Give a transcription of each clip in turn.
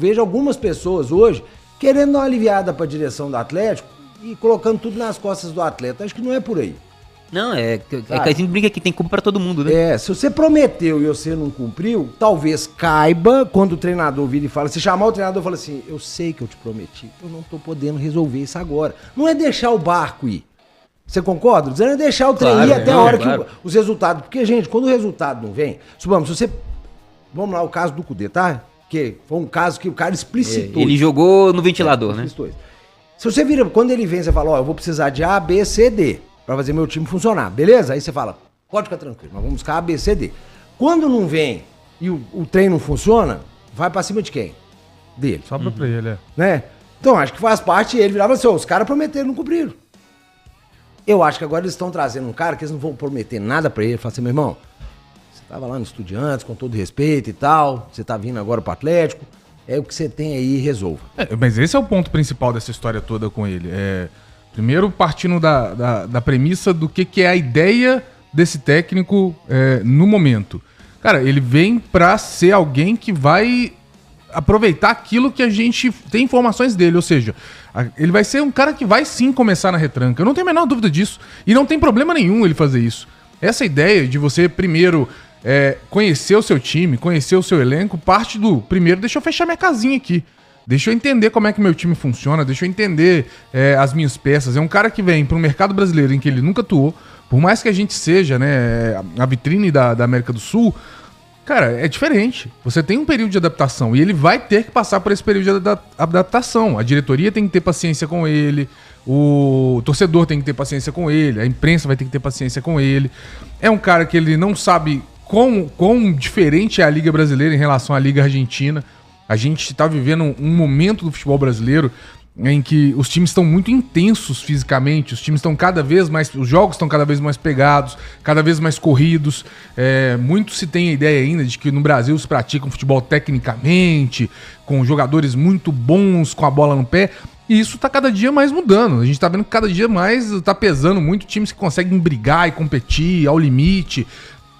Vejo algumas pessoas hoje querendo dar uma aliviada para a direção do Atlético e colocando tudo nas costas do atleta. Acho que não é por aí. Não, é que a gente brinca que tem culpa pra todo mundo, né? Se você prometeu e você não cumpriu, talvez caiba quando o treinador vira e fala, se chamar o treinador e fala assim, eu sei que eu te prometi, eu não tô podendo resolver isso agora. Não é deixar o barco ir. Você concorda? Dizendo é deixar o trem ir até a hora que os resultados... Porque, gente, quando o resultado não vem... Supamos, se você... Vamos lá, o caso do Cudê, tá? Que foi um caso que o cara explicitou. Ele jogou no ventilador, né? Se você vira... Quando ele vem, você fala, eu vou precisar de A, B, C, D pra fazer meu time funcionar, beleza? Aí você fala, pode ficar tranquilo, nós vamos buscar A, B, C, D. Quando não vem e o trem não funciona, vai pra cima de quem? Dele. Sobra pra ele, né? Então, acho que faz parte, ele virava assim, os caras prometeram, não cumpriram. Eu acho que agora eles estão trazendo um cara que eles não vão prometer nada pra ele. Fala assim, meu irmão, você tava lá no Estudiantes, com todo respeito e tal, você tá vindo agora pro Atlético, é o que você tem aí e resolva. Mas esse é o ponto principal dessa história toda com ele. Primeiro, partindo da premissa do que é a ideia desse técnico no momento. Cara, ele vem pra ser alguém que vai aproveitar aquilo que a gente tem informações dele, ou seja, ele vai ser um cara que vai sim começar na retranca. Eu não tenho a menor dúvida disso. E não tem problema nenhum ele fazer isso. Essa ideia de você primeiro conhecer o seu time, conhecer o seu elenco, parte do primeiro, deixa eu fechar minha casinha aqui. Deixa eu entender como é que meu time funciona, deixa eu entender as minhas peças. É um cara que vem para um mercado brasileiro em que ele nunca atuou, por mais que a gente seja, né, a vitrine da América do Sul, cara, é diferente. Você tem um período de adaptação e ele vai ter que passar por esse período de adaptação. A diretoria tem que ter paciência com ele, o torcedor tem que ter paciência com ele, a imprensa vai ter que ter paciência com ele. É um cara que ele não sabe quão diferente é a Liga Brasileira em relação à Liga Argentina. A gente está vivendo um momento do futebol brasileiro em que os times estão muito intensos fisicamente, os times estão cada vez mais, os jogos estão cada vez mais pegados, cada vez mais corridos. Muito se tem a ideia ainda de que no Brasil se pratica um futebol tecnicamente, com jogadores muito bons, com a bola no pé, e isso está cada dia mais mudando. A gente está vendo que cada dia mais está pesando muito times que conseguem brigar e competir ao limite,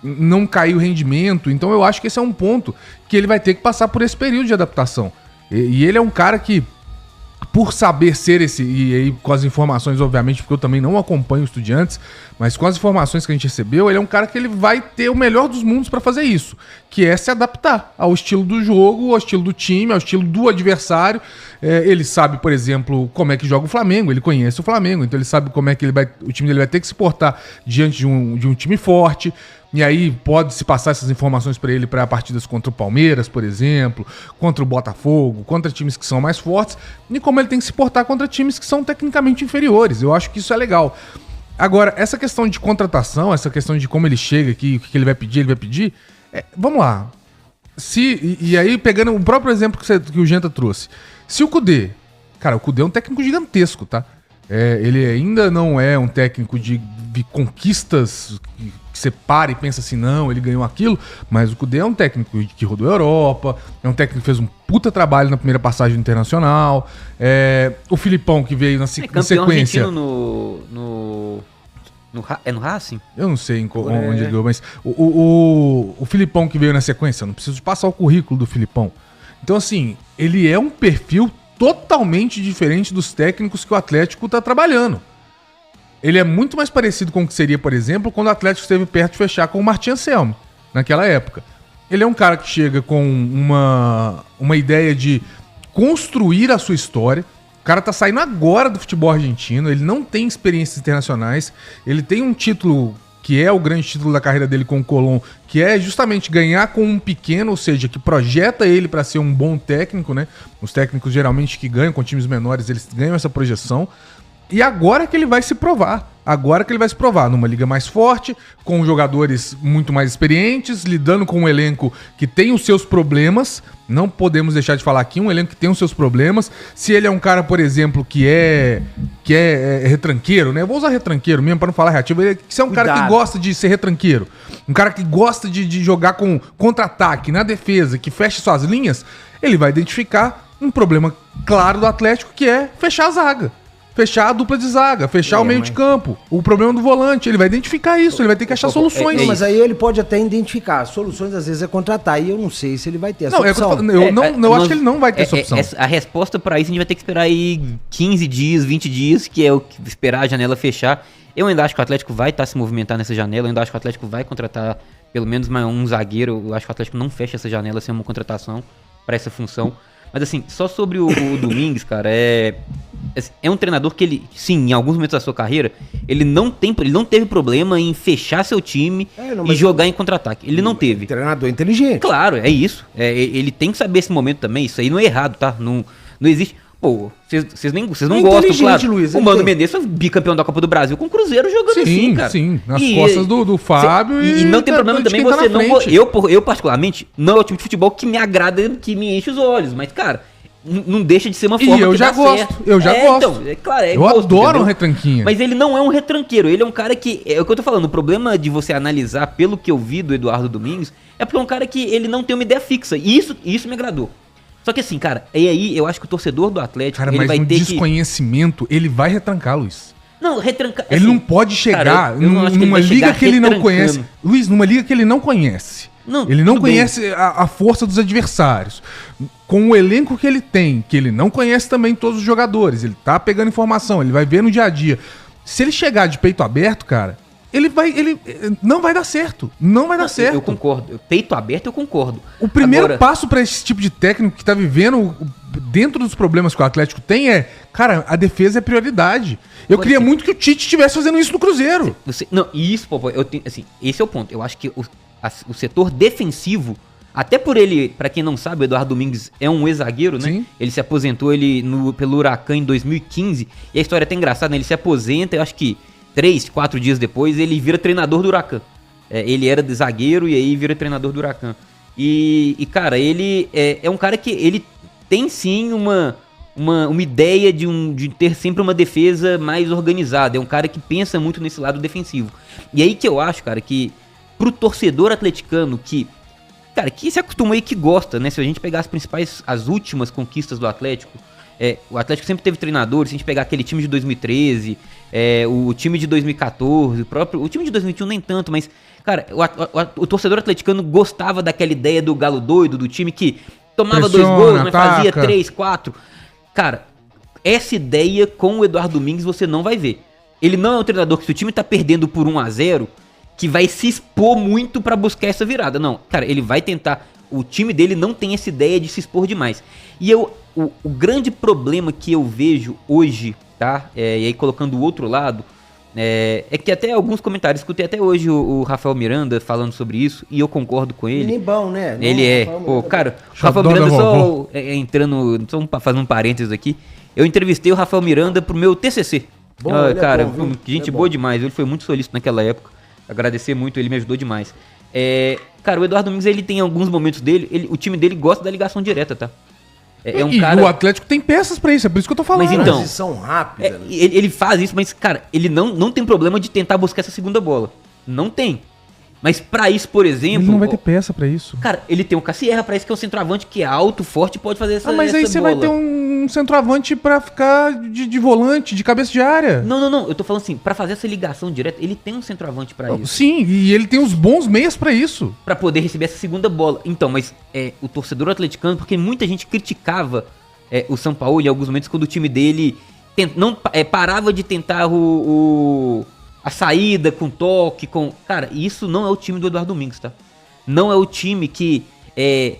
não cair o rendimento. Então eu acho que esse é um ponto que ele vai ter que passar por esse período de adaptação. E ele é um cara que, por saber ser esse, e aí com as informações, obviamente, porque eu também não acompanho Estudiantes, mas com as informações que a gente recebeu, ele é um cara que ele vai ter o melhor dos mundos para fazer isso, que é se adaptar ao estilo do jogo, ao estilo do time, ao estilo do adversário. Ele sabe, por exemplo, como é que joga o Flamengo, ele conhece o Flamengo, então ele sabe como é que o time dele vai ter que se portar diante de um time forte. E aí pode-se passar essas informações para ele para partidas contra o Palmeiras, por exemplo, contra o Botafogo, contra times que são mais fortes, e como ele tem que se portar contra times que são tecnicamente inferiores. Eu acho que isso é legal. Agora, essa questão de contratação, essa questão de como ele chega aqui, o que ele vai pedir, vamos lá. E aí, pegando o próprio exemplo que o Genta trouxe. Se o Cudê... Cara, o Cudê é um técnico gigantesco, tá? Ele ainda não é um técnico de conquistas que você para e pensa assim, não, ele ganhou aquilo, mas o Cudê é um técnico que rodou a Europa, é um técnico que fez um puta trabalho na primeira passagem internacional, o Filipão que veio na sequência... É no Racing? Eu não sei onde ele ganhou, mas o Filipão que veio na sequência, eu não preciso passar o currículo do Filipão. Então, assim, ele é um perfil totalmente diferente dos técnicos que o Atlético tá trabalhando. Ele é muito mais parecido com o que seria, por exemplo, quando o Atlético esteve perto de fechar com o Martin Anselmi, naquela época. Ele é um cara que chega com uma ideia de construir a sua história. O cara tá saindo agora do futebol argentino, ele não tem experiências internacionais, ele tem um título que é o grande título da carreira dele com o Colón, que é justamente ganhar com um pequeno, ou seja, que projeta ele para ser um bom técnico, né? Os técnicos geralmente que ganham com times menores, eles ganham essa projeção. E agora que ele vai se provar. Agora que ele vai se provar numa liga mais forte, com jogadores muito mais experientes, lidando com um elenco que tem os seus problemas. Não podemos deixar de falar aqui, um elenco que tem os seus problemas. Se ele é um cara, por exemplo, que é retranqueiro, né? Eu vou usar retranqueiro mesmo para não falar reativo. Se é um cara que gosta de ser retranqueiro, um cara que gosta de jogar com contra-ataque, na defesa, que fecha suas linhas, ele vai identificar um problema claro do Atlético, que é fechar a zaga. fechar a dupla de zaga, fechar o meio de campo. O problema do volante, ele vai identificar isso, ele vai ter que achar soluções. Mas aí ele pode até identificar. Soluções, às vezes, é contratar. E eu não sei se ele vai ter essa opção. Eu acho que ele não vai ter essa opção. A resposta pra isso a gente vai ter que esperar aí 15 dias, 20 dias, que é o que esperar a janela fechar. Eu ainda acho que o Atlético vai estar se movimentando nessa janela. Eu ainda acho que o Atlético vai contratar pelo menos um zagueiro. Eu acho que o Atlético não fecha essa janela sem uma contratação pra essa função. Mas assim, só sobre o Domingues, cara, é um treinador que ele, sim, em alguns momentos da sua carreira, ele não teve problema em fechar seu time e jogar em contra-ataque. Ele não teve. Treinador inteligente. Claro, é isso. Ele tem que saber esse momento também. Isso aí não é errado, tá? Não existe. Pô, vocês não gostam, claro. Luiz, o Mano Menezes foi bicampeão da Copa do Brasil com o Cruzeiro jogando assim, cara. Sim, nas costas do Fábio e não tem problema também você não... Eu, particularmente, não é o time de futebol que me agrada, que me enche os olhos. Mas, cara, não deixa de ser uma forma eu já gosto. Certo. Eu já gosto. Então, claro, eu adoro um retranquinha. Mas ele não é um retranqueiro. Ele é um cara que... É o que eu tô falando. O problema de você analisar pelo que eu vi do Eduardo Domingues é porque é um cara que ele não tem uma ideia fixa. E isso me agradou. Só que assim, cara, e aí eu acho que o torcedor do Atlético, cara, ele mas vai no ter desconhecimento, ele vai retrancar, Luiz. Não, retrancar... Ele não pode chegar numa liga que ele não conhece. Luiz, numa liga que ele não conhece. Ele não conhece a força dos adversários. Com o elenco que ele tem, que ele não conhece também todos os jogadores, ele tá pegando informação, ele vai ver no dia a dia. Se ele chegar de peito aberto, cara, ele não vai dar certo. Não vai dar certo. Eu concordo. Peito aberto, eu concordo. O primeiro passo pra esse tipo de técnico que tá vivendo dentro dos problemas que o Atlético tem cara, a defesa é prioridade. Eu queria muito que o Tite estivesse fazendo isso no Cruzeiro. Isso, Popó, assim, esse é o ponto. Eu acho que o setor defensivo, até por ele, pra quem não sabe, o Eduardo Domingues é um ex-zagueiro, né? Sim. Ele se aposentou pelo Huracan em 2015. E a história é até engraçada, né? Ele se aposenta, eu acho que 3, 4 dias depois, ele vira treinador do Huracan. Ele era de zagueiro e aí vira treinador do Huracan. E cara, ele é um cara que ele tem sim uma ideia de ter sempre uma defesa mais organizada. É um cara que pensa muito nesse lado defensivo. E aí que eu acho, cara, que pro torcedor atleticano que se acostumou e que gosta, né? Se a gente pegar as últimas conquistas do Atlético, o Atlético sempre teve treinadores. Se a gente pegar aquele time de 2013, o time de 2014, o time de 2021 nem tanto, mas, cara, o torcedor atleticano gostava daquela ideia do galo doido, do time que tomava 2 gols, mas fazia 3, 4. Cara, essa ideia com o Eduardo Domingues você não vai ver. Ele não é um treinador que, se o time tá perdendo por 1-0, que vai se expor muito pra buscar essa virada. Não, cara, ele vai tentar... O time dele não tem essa ideia de se expor demais. E o grande problema que eu vejo hoje, tá? E aí colocando o outro lado, é que até alguns comentários, escutei até hoje o Rafael Miranda falando sobre isso, e eu concordo com ele. Ele é bom, né? Ele Pô, cara, o Rafael Miranda, só fazendo um parênteses aqui, eu entrevistei o Rafael Miranda pro meu TCC. Bom, cara, gente boa demais, ele foi muito solícito naquela época. Agradecer muito, ele me ajudou demais. Cara, o Eduardo Domingues, ele tem alguns momentos dele, o time dele gosta da ligação direta, tá? O Atlético tem peças pra isso, é por isso que eu tô falando. Mas então, transição rápida. Ele faz isso, mas, cara, ele não tem problema de tentar buscar essa segunda bola. Não tem. Mas pra isso, por exemplo... Ele não vai ter peça pra isso. Cara, ele tem o Cassierra pra isso, que é um centroavante que é alto, forte e pode fazer essa bola. Mas aí você vai ter um centroavante pra ficar de volante, de cabeça de área. Não. Eu tô falando assim, pra fazer essa ligação direta, ele tem um centroavante pra isso. Sim, e ele tem os bons meios pra isso. Pra poder receber essa segunda bola. Então, mas o torcedor atleticano, porque muita gente criticava o São Paulo em alguns momentos quando o time dele parava de tentar a saída com toque, Cara, isso não é o time do Eduardo Domingues, tá? Não é o time que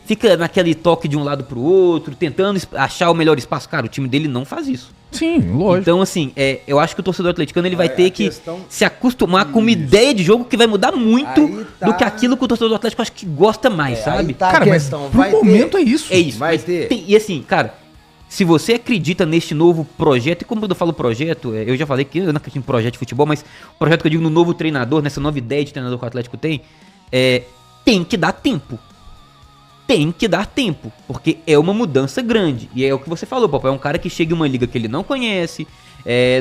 fica naquele toque de um lado pro outro, tentando achar o melhor espaço. Cara, o time dele não faz isso. Sim, lógico. Então, assim, eu acho que o torcedor atleticano ele vai ter que se acostumar com uma ideia de jogo que vai mudar muito do que aquilo que o torcedor do Atlético acho que gosta mais, sabe? Cara, mas pro momento é isso. É isso. Vai ter. E assim, cara... Se você acredita neste novo projeto, e como eu falo projeto, eu já falei que eu não acredito em projeto de futebol, mas o projeto que eu digo no novo treinador, nessa nova ideia de treinador que o Atlético tem que dar tempo. Tem que dar tempo, porque é uma mudança grande. E é o que você falou, papai, é um cara que chega em uma liga que ele não conhece,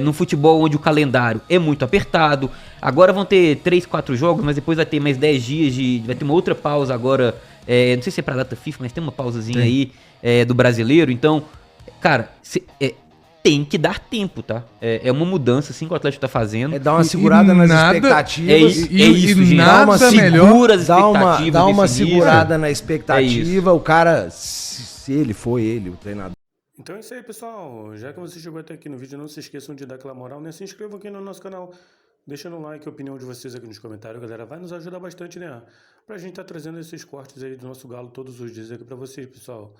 num futebol onde o calendário é muito apertado. Agora vão ter 3, 4 jogos, mas depois vai ter mais 10 dias, vai ter uma outra pausa agora, não sei se é pra data FIFA, mas tem uma pausazinha aí do brasileiro, então... Cara, tem que dar tempo, tá? É uma mudança, assim, que o Atlético tá fazendo. É dar uma segurada nas expectativas. É isso, gente. Nada segura as Dá expectativas uma nesse nível. segurada na expectativa. O cara, se ele foi ele, o treinador. Então é isso aí, pessoal. Já que você chegou até aqui no vídeo, não se esqueçam de dar aquela moral, né? Se inscrevam aqui no nosso canal. Deixando um like, a opinião de vocês aqui nos comentários, galera. Vai nos ajudar bastante, né? Pra gente tá trazendo esses cortes aí do nosso galo todos os dias aqui pra vocês, pessoal.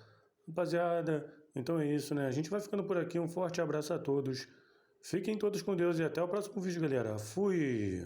Rapaziada, então é isso, né? A gente vai ficando por aqui. Um forte abraço a todos. Fiquem todos com Deus e até o próximo vídeo, galera. Fui!